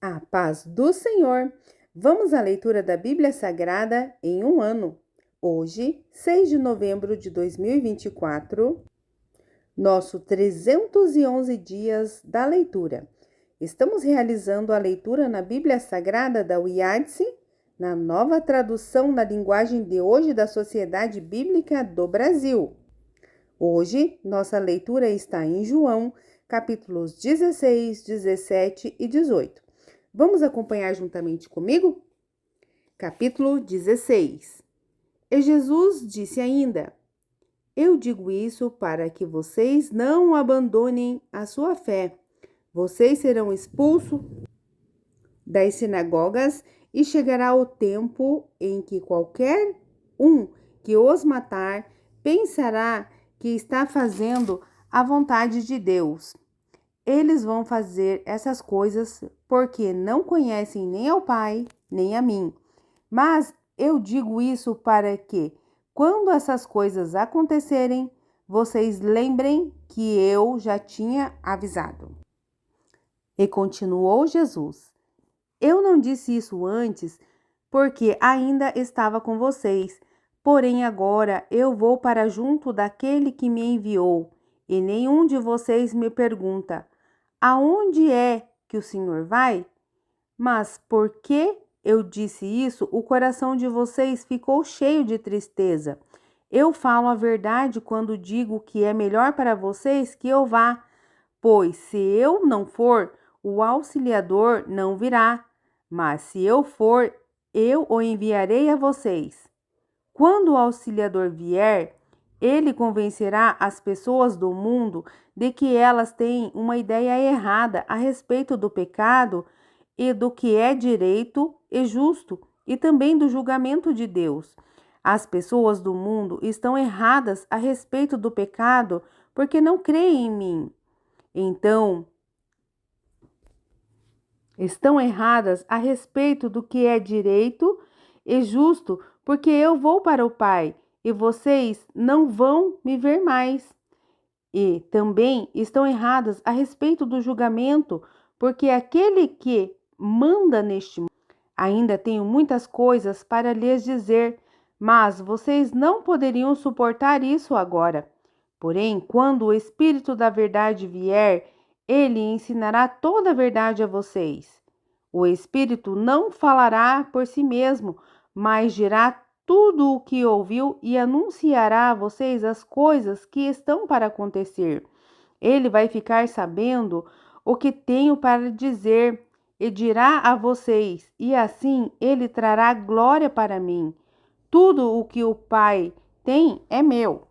A paz do Senhor. Vamos à leitura da Bíblia Sagrada em um ano. Hoje, 6 de novembro de 2024, nosso 311 dias da leitura. Estamos realizando a leitura na Bíblia Sagrada da UIADSE, na nova tradução na linguagem de hoje da Sociedade Bíblica do Brasil. Hoje, nossa leitura está em João, capítulos 16, 17 e 18. Vamos acompanhar juntamente comigo? Capítulo 16. E Jesus disse ainda: Eu digo isso para que vocês não abandonem a sua fé. Vocês serão expulsos das sinagogas e chegará o tempo em que qualquer um que os matar pensará que está fazendo a vontade de Deus. Eles vão fazer essas coisas porque não conhecem nem ao Pai, nem a mim. Mas eu digo isso para que, quando essas coisas acontecerem, vocês lembrem que eu já tinha avisado. E continuou Jesus: Eu não disse isso antes porque ainda estava com vocês. Porém, agora eu vou para junto daquele que me enviou, e nenhum de vocês me pergunta: Aonde é que o Senhor vai? Mas porque eu disse isso, o coração de vocês ficou cheio de tristeza. Eu falo a verdade quando digo que é melhor para vocês que eu vá, pois se eu não for, o Auxiliador não virá, mas se eu for, eu o enviarei a vocês. Quando o Auxiliador vier, ele convencerá as pessoas do mundo de que elas têm uma ideia errada a respeito do pecado e do que é direito e justo, e também do julgamento de Deus. As pessoas do mundo estão erradas a respeito do pecado porque não creem em mim. Então, estão erradas a respeito do que é direito e justo porque eu vou para o Pai e vocês não vão me ver mais. E também estão erradas a respeito do julgamento, porque aquele que manda neste mundo, ainda tenho muitas coisas para lhes dizer, mas vocês não poderiam suportar isso agora. Porém, quando o Espírito da Verdade vier, ele ensinará toda a verdade a vocês. O Espírito não falará por si mesmo, mas dirá tudo o que ouviu e anunciará a vocês as coisas que estão para acontecer. Ele vai ficar sabendo o que tenho para dizer e dirá a vocês, e assim ele trará glória para mim. Tudo o que o Pai tem é meu.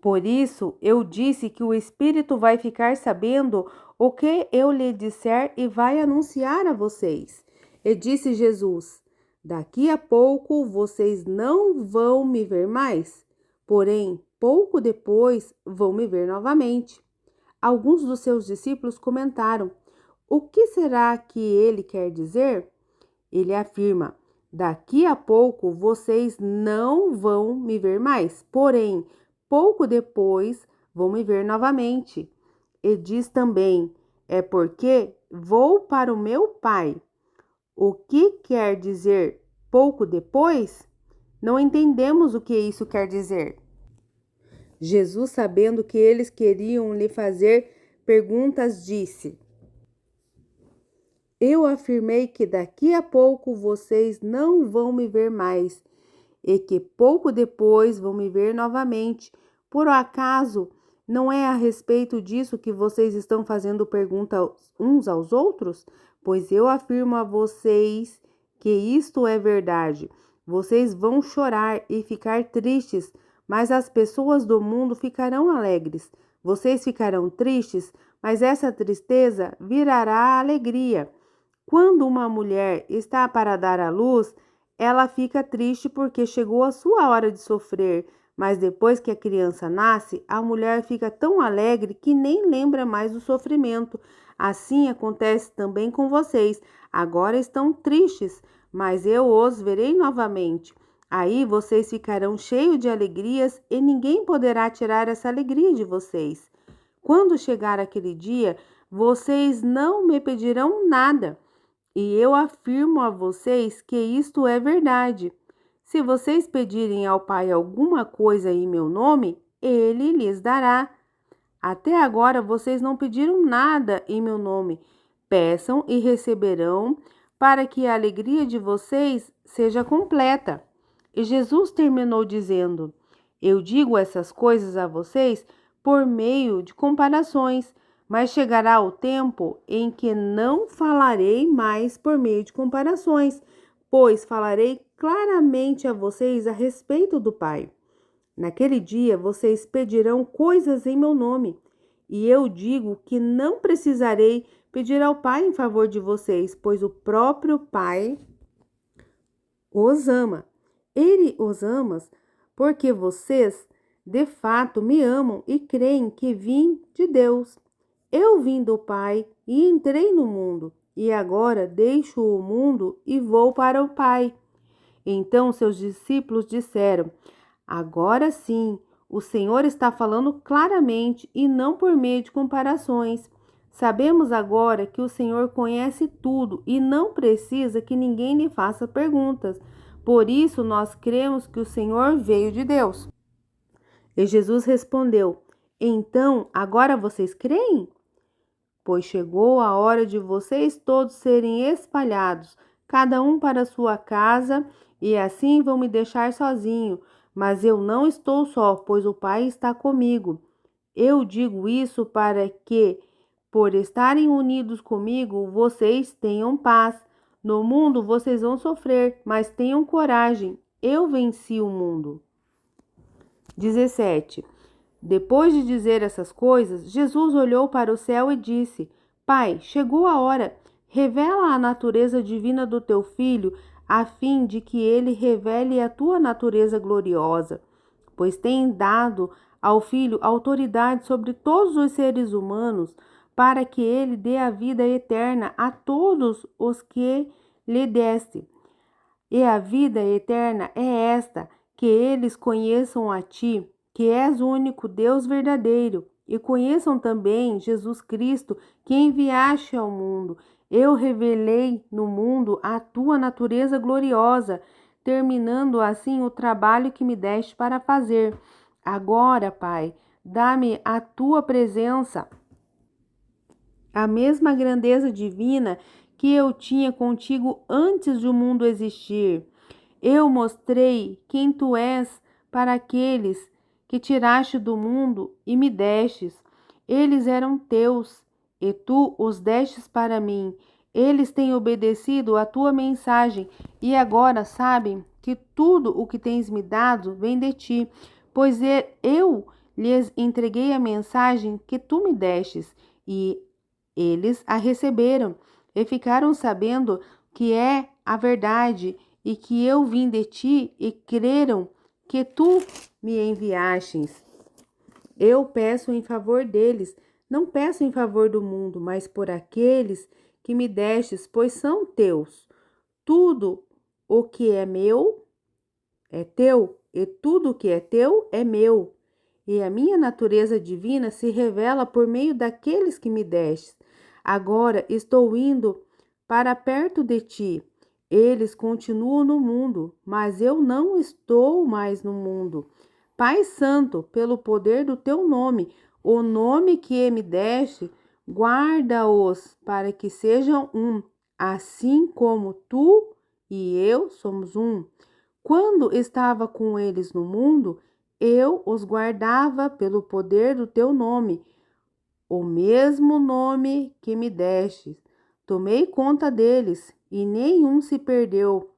Por isso eu disse que o Espírito vai ficar sabendo o que eu lhe disser e vai anunciar a vocês. E disse Jesus: Daqui a pouco vocês não vão me ver mais, porém, pouco depois vão me ver novamente. Alguns dos seus discípulos comentaram: O que será que ele quer dizer? Ele afirma: Daqui a pouco vocês não vão me ver mais, porém, pouco depois vão me ver novamente. E diz também: É porque vou para o meu Pai. O que quer dizer pouco depois? Não entendemos o que isso quer dizer. Jesus, sabendo que eles queriam lhe fazer perguntas, disse: Eu afirmei que daqui a pouco vocês não vão me ver mais e que pouco depois vão me ver novamente. Por acaso não é a respeito disso que vocês estão fazendo pergunta uns aos outros? Pois eu afirmo a vocês que isto é verdade. Vocês vão chorar e ficar tristes, mas as pessoas do mundo ficarão alegres. Vocês ficarão tristes, mas essa tristeza virará alegria. Quando uma mulher está para dar à luz, ela fica triste porque chegou a sua hora de sofrer, mas depois que a criança nasce, a mulher fica tão alegre que nem lembra mais do sofrimento. Assim acontece também com vocês. Agora estão tristes, mas eu os verei novamente. Aí vocês ficarão cheios de alegrias e ninguém poderá tirar essa alegria de vocês. Quando chegar aquele dia, vocês não me pedirão nada. E eu afirmo a vocês que isto é verdade. Se vocês pedirem ao Pai alguma coisa em meu nome, ele lhes dará. Até agora vocês não pediram nada em meu nome. Peçam e receberão, para que a alegria de vocês seja completa. E Jesus terminou dizendo: Eu digo essas coisas a vocês por meio de comparações, mas chegará o tempo em que não falarei mais por meio de comparações, pois falarei claramente a vocês a respeito do Pai. Naquele dia vocês pedirão coisas em meu nome, e eu digo que não precisarei pedir ao Pai em favor de vocês, pois o próprio Pai os ama. Ele os ama porque vocês, de fato, me amam e creem que vim de Deus. Eu vim do Pai e entrei no mundo, e agora deixo o mundo e vou para o Pai. Então seus discípulos disseram: Agora sim, o Senhor está falando claramente e não por meio de comparações. Sabemos agora que o Senhor conhece tudo e não precisa que ninguém lhe faça perguntas. Por isso, nós cremos que o Senhor veio de Deus. E Jesus respondeu: Então, agora vocês creem? Pois chegou a hora de vocês todos serem espalhados, cada um para sua casa, e assim vão me deixar sozinho. Mas eu não estou só, pois o Pai está comigo. Eu digo isso para que, por estarem unidos comigo, vocês tenham paz. No mundo vocês vão sofrer, mas tenham coragem. Eu venci o mundo. 17. Depois de dizer essas coisas, Jesus olhou para o céu e disse: Pai, chegou a hora. Revela a natureza divina do teu filho, a fim de que ele revele a tua natureza gloriosa, pois tem dado ao filho autoridade sobre todos os seres humanos, para que ele dê a vida eterna a todos os que lhe deste. E a vida eterna é esta, que eles conheçam a ti, que és o único Deus verdadeiro, e conheçam também Jesus Cristo, que enviaste ao mundo. Eu revelei no mundo a tua natureza gloriosa, terminando assim o trabalho que me deste para fazer. Agora, Pai, dá-me a tua presença, a mesma grandeza divina que eu tinha contigo antes do mundo existir. Eu mostrei quem tu és para aqueles que tiraste do mundo e me destes. Eles eram teus, e tu os destes para mim. Eles têm obedecido à tua mensagem, e agora sabem que tudo o que tens me dado vem de ti, pois eu lhes entreguei a mensagem que tu me destes, e eles a receberam, e ficaram sabendo que é a verdade, e que eu vim de ti, e creram que tu me enviastes. Eu peço em favor deles, não peço em favor do mundo, mas por aqueles que me destes, pois são teus. Tudo o que é meu é teu, e tudo o que é teu é meu. E a minha natureza divina se revela por meio daqueles que me destes. Agora estou indo para perto de ti. Eles continuam no mundo, mas eu não estou mais no mundo. Pai Santo, pelo poder do teu nome, o nome que me deste, guarda-os para que sejam um, assim como tu e eu somos um. Quando estava com eles no mundo, eu os guardava pelo poder do teu nome, o mesmo nome que me destes. Tomei conta deles, e nenhum se perdeu,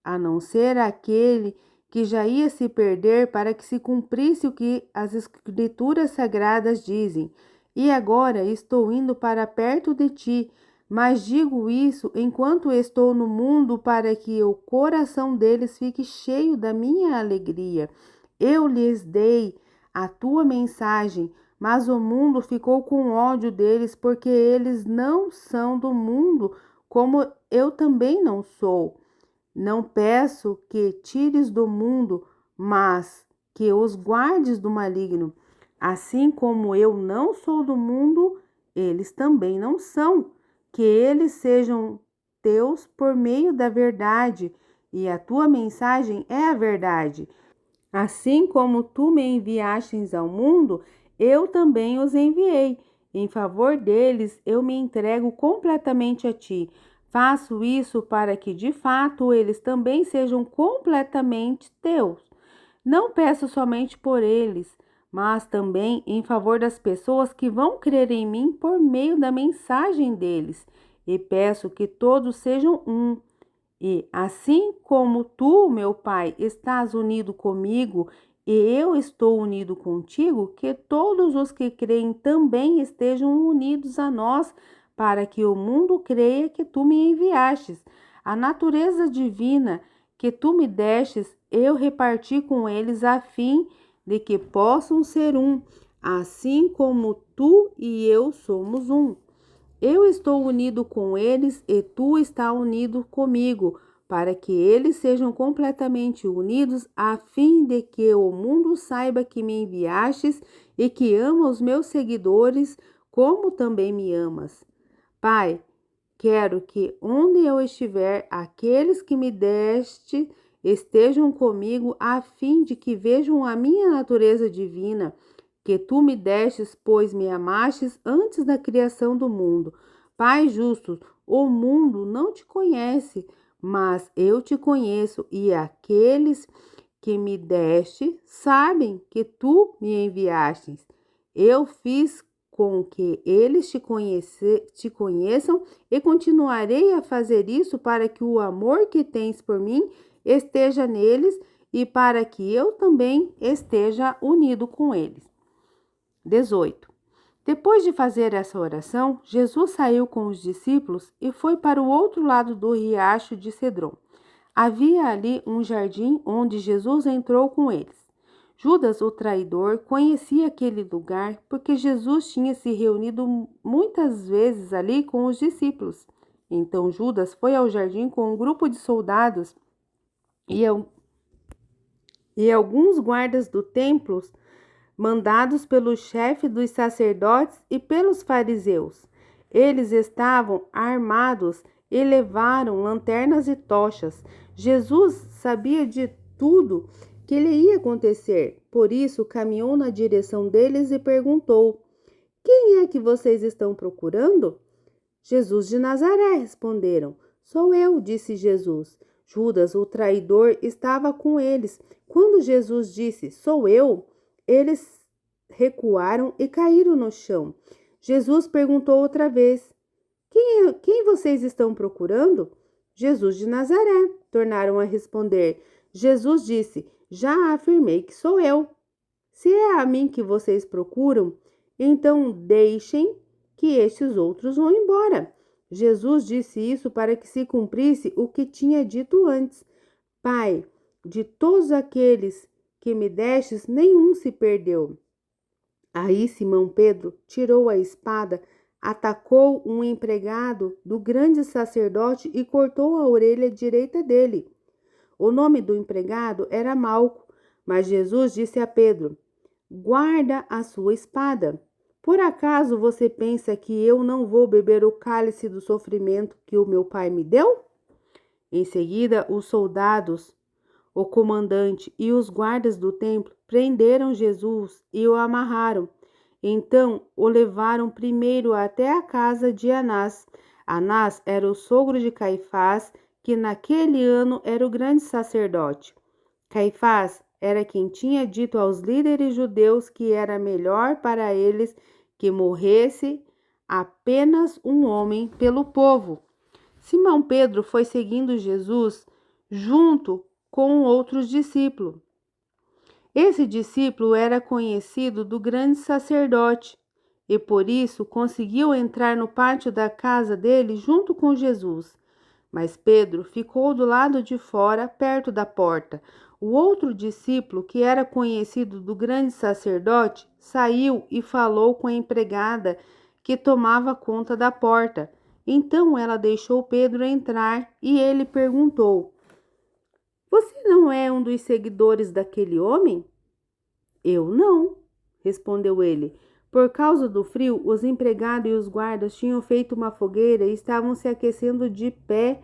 a não ser aquele que já ia se perder, para que se cumprisse o que as Escrituras Sagradas dizem. E agora estou indo para perto de ti, mas digo isso enquanto estou no mundo, para que o coração deles fique cheio da minha alegria. Eu lhes dei a tua mensagem, mas o mundo ficou com ódio deles, porque eles não são do mundo, como eu também não sou. Não peço que tires do mundo, mas que os guardes do maligno. Assim como eu não sou do mundo, eles também não são. Que eles sejam teus por meio da verdade, e a tua mensagem é a verdade. Assim como tu me enviastes ao mundo, eu também os enviei. Em favor deles, eu me entrego completamente a ti. Faço isso para que, de fato, eles também sejam completamente teus. Não peço somente por eles, mas também em favor das pessoas que vão crer em mim por meio da mensagem deles. E peço que todos sejam um. E assim como tu, meu Pai, estás unido comigo e eu estou unido contigo, que todos os que creem também estejam unidos a nós, para que o mundo creia que tu me enviastes. A natureza divina que tu me destes, eu reparti com eles a fim de que possam ser um, assim como tu e eu somos um. Eu estou unido com eles e tu está unido comigo, para que eles sejam completamente unidos, a fim de que o mundo saiba que me enviastes e que ama os meus seguidores, como também me amas. Pai, quero que onde eu estiver, aqueles que me deste estejam comigo, a fim de que vejam a minha natureza divina, que tu me destes, pois me amastes antes da criação do mundo. Pai justo, o mundo não te conhece, mas eu te conheço, e aqueles que me deste sabem que tu me enviastes. Eu fiz com que eles te conheçam e continuarei a fazer isso para que o amor que tens por mim esteja neles e para que eu também esteja unido com eles. 18. Depois de fazer essa oração, Jesus saiu com os discípulos e foi para o outro lado do riacho de Cedron. Havia ali um jardim onde Jesus entrou com eles. Judas, o traidor, conhecia aquele lugar porque Jesus tinha se reunido muitas vezes ali com os discípulos. Então Judas foi ao jardim com um grupo de soldados e alguns guardas do templo, mandados pelo chefe dos sacerdotes e pelos fariseus. Eles estavam armados e levaram lanternas e tochas. Jesus sabia de tudo que lhe ia acontecer, por isso caminhou na direção deles e perguntou: Quem é que vocês estão procurando? Jesus de Nazaré, responderam. Sou eu, disse Jesus. Judas, o traidor, estava com eles. Quando Jesus disse, sou eu, eles recuaram e caíram no chão. Jesus perguntou outra vez, quem vocês estão procurando? Jesus de Nazaré, tornaram a responder. Jesus disse, já afirmei que sou eu. Se é a mim que vocês procuram, então deixem que estes outros vão embora. Jesus disse isso para que se cumprisse o que tinha dito antes. Pai, de todos aqueles que me destes, nenhum se perdeu. Aí Simão Pedro tirou a espada, atacou um empregado do grande sacerdote e cortou a orelha direita dele. O nome do empregado era Malco, mas Jesus disse a Pedro, guarda a sua espada. Por acaso você pensa que eu não vou beber o cálice do sofrimento que o meu pai me deu? Em seguida, os soldados, o comandante e os guardas do templo prenderam Jesus e o amarraram. Então, o levaram primeiro até a casa de Anás. Anás era o sogro de Caifás, que naquele ano era o grande sacerdote. Caifás era quem tinha dito aos líderes judeus que era melhor para eles que morresse apenas um homem pelo povo. Simão Pedro foi seguindo Jesus junto com outros discípulos. Esse discípulo era conhecido do grande sacerdote e por isso conseguiu entrar no pátio da casa dele junto com Jesus. Mas Pedro ficou do lado de fora, perto da porta. O outro discípulo, que era conhecido do grande sacerdote, saiu e falou com a empregada que tomava conta da porta. Então ela deixou Pedro entrar e ele perguntou: Você não é um dos seguidores daquele homem? Eu não, respondeu ele, Por causa do frio, os empregados e os guardas tinham feito uma fogueira e estavam se aquecendo de pé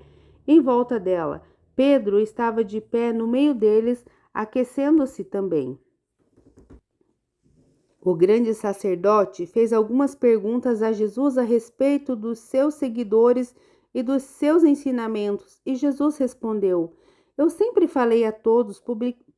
em volta dela. Pedro estava de pé no meio deles, aquecendo-se também. O grande sacerdote fez algumas perguntas a Jesus a respeito dos seus seguidores e dos seus ensinamentos, e Jesus respondeu: Eu sempre falei a todos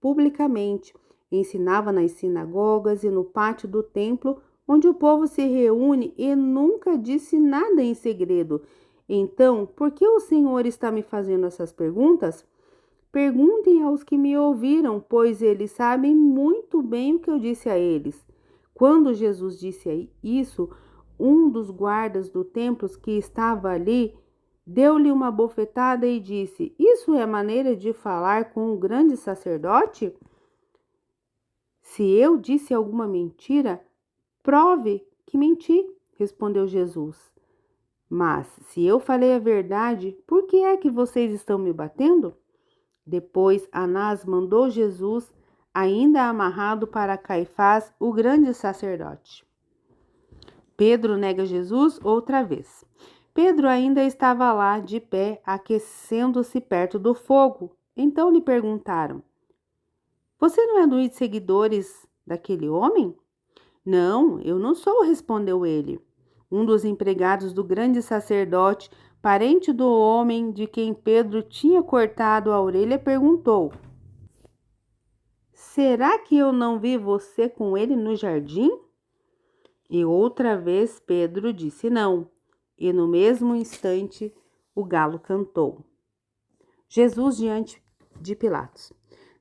publicamente, ensinava nas sinagogas e no pátio do templo, onde o povo se reúne, e nunca disse nada em segredo. Então, por que o Senhor está me fazendo essas perguntas? Perguntem aos que me ouviram, pois eles sabem muito bem o que eu disse a eles. Quando Jesus disse isso, um dos guardas do templo que estava ali deu-lhe uma bofetada e disse: Isso é maneira de falar com o grande sacerdote? Se eu disse alguma mentira, prove que menti, respondeu Jesus. Mas se eu falei a verdade, por que é que vocês estão me batendo? Depois Anás mandou Jesus, ainda amarrado, para Caifás, o grande sacerdote. Pedro nega Jesus outra vez. Pedro ainda estava lá, de pé, aquecendo-se perto do fogo. Então lhe perguntaram: Você não é dos seguidores daquele homem? Não, eu não sou, respondeu ele. Um dos empregados do grande sacerdote, parente do homem de quem Pedro tinha cortado a orelha, perguntou: Será que eu não vi você com ele no jardim? E outra vez Pedro disse não, e no mesmo instante o galo cantou. Jesus diante de Pilatos.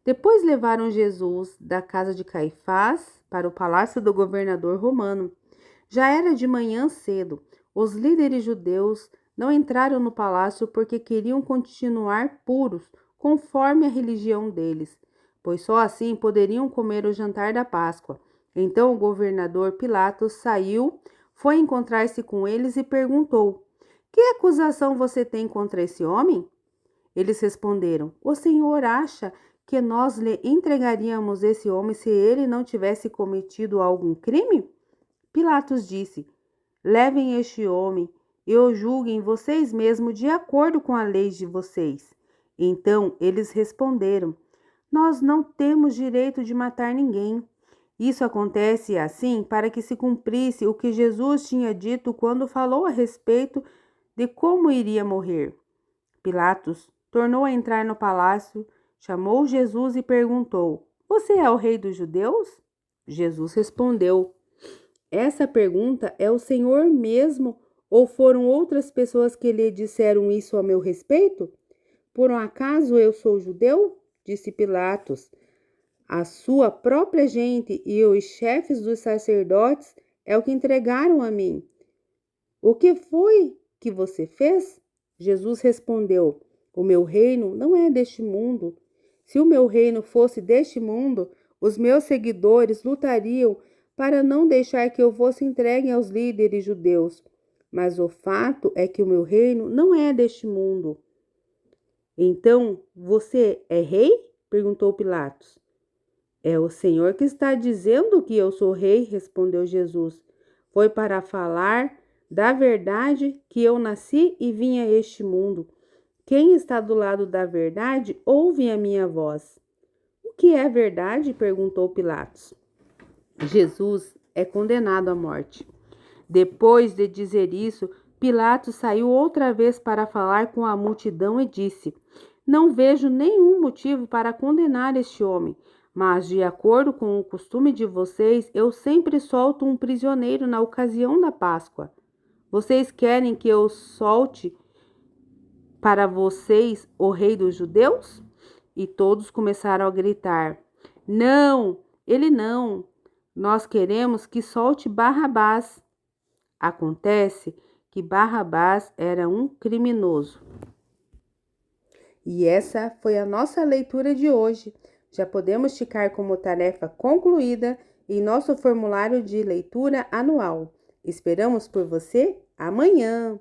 Depois levaram Jesus da casa de Caifás para o palácio do governador romano. Já era de manhã cedo. Os líderes judeus não entraram no palácio porque queriam continuar puros, conforme a religião deles, pois só assim poderiam comer o jantar da Páscoa. Então o governador Pilatos saiu, foi encontrar-se com eles e perguntou: Que acusação você tem contra esse homem? Eles responderam: O senhor acha que nós lhe entregaríamos esse homem se ele não tivesse cometido algum crime? Pilatos disse: Levem este homem e o julguem vocês mesmos de acordo com a lei de vocês. Então eles responderam: Nós não temos direito de matar ninguém. Isso acontece assim para que se cumprisse o que Jesus tinha dito quando falou a respeito de como iria morrer. Pilatos tornou a entrar no palácio, chamou Jesus e perguntou: Você é o rei dos judeus? Jesus respondeu: Essa pergunta é o Senhor mesmo, ou foram outras pessoas que lhe disseram isso a meu respeito? Por um acaso eu sou judeu? Disse Pilatos. A sua própria gente e os chefes dos sacerdotes é o que entregaram a mim. O que foi que você fez? Jesus respondeu: O meu reino não é deste mundo. Se o meu reino fosse deste mundo, os meus seguidores lutariam para não deixar que eu fosse entregue aos líderes judeus. Mas o fato é que o meu reino não é deste mundo. Então, você é rei? Perguntou Pilatos. É o Senhor que está dizendo que eu sou rei, respondeu Jesus. Foi para falar da verdade que eu nasci e vim a este mundo. Quem está do lado da verdade, ouve a minha voz. O que é verdade? Perguntou Pilatos. Jesus é condenado à morte. Depois de dizer isso, Pilatos saiu outra vez para falar com a multidão e disse: Não vejo nenhum motivo para condenar este homem, mas, de acordo com o costume de vocês, eu sempre solto um prisioneiro na ocasião da Páscoa. Vocês querem que eu solte para vocês o rei dos judeus? E todos começaram a gritar: Não, ele não. Nós queremos que solte Barrabás. Acontece que Barrabás era um criminoso. E essa foi a nossa leitura de hoje. Já podemos ticar como tarefa concluída em nosso formulário de leitura anual. Esperamos por você amanhã!